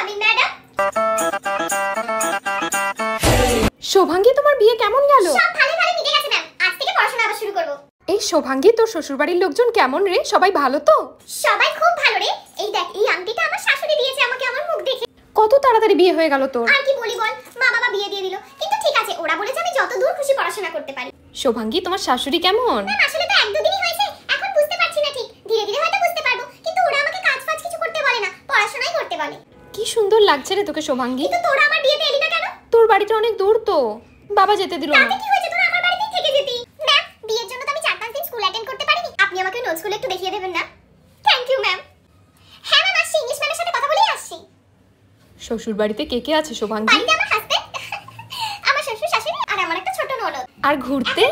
Coming madam. শোভাঙ্গী, তোমার বিয়ে কেমন গেল? সব ভালো ভালো মিটে গেছে ম্যাম। আজ থেকে পড়াশোনা আবার শুরু করব। এই শোভাঙ্গী, তোর শ্বশুরবাড়ির লোকজন কেমন রে? সবাই ভালো তো? সবাই খুব ভালো রে। এই দেখ, এই আংটিটা আমার শাশুড়ি দিয়েছে আমাকে আমার মুখ দেখে। কত তাড়াতাড়ি বিয়ে হয়ে গেল তোর। আর কি বলি বল, মা বাবা বিয়ে দিয়ে দিল। কিন্তু ঠিক আছে, ওরা বলেছে আমি যত দূর খুশি পড়াশোনা করতে পারি। শোভাঙ্গী, তোমার শাশুড়ি কেমন? ম্যাম আসলে তো 1-2 দিনই হয়েছে, এখন বুঝতে পারছি না ঠিক। ধীরে ধীরে হয়তো বুঝতে পারবো, কিন্তু ওরা আমাকে কাজ ফাজ কিছু করতে বলে না, পড়াশোনাই করতে বলে। কি সুন্দর লাগছে রে তোকে শোভাঙ্গী। কিন্তু তোরা আমার বিয়েতে এলি না কেন? তোর বাড়িটা অনেক দূর তো, বাবা যেতে দিল না। তাতে কি হয়েছে, তোরা আমার বাড়িতেই থেকে যেতি। ম্যাম, বিয়ের জন্য তো আমি 4-5 দিন স্কুল অ্যাটেন্ড করতে পারিনি। আপনি আমাকে নোটসগুলো একটু দেখিয়ে দেবেন না? Thank you ma'am. হ্যাঁ ম্যাম, আসছি, ইংলিশ ম্যামের সাথে কথা বলেই আসছি। শ্বশুর বাড়িতে কে কে আছে শোভাঙ্গী? বাড়িতে আমার হাসবেন্ড, আমার শ্বশুর শাশুড়ি আর আমার একটা ছোট ননদ। আর ঘুরতে?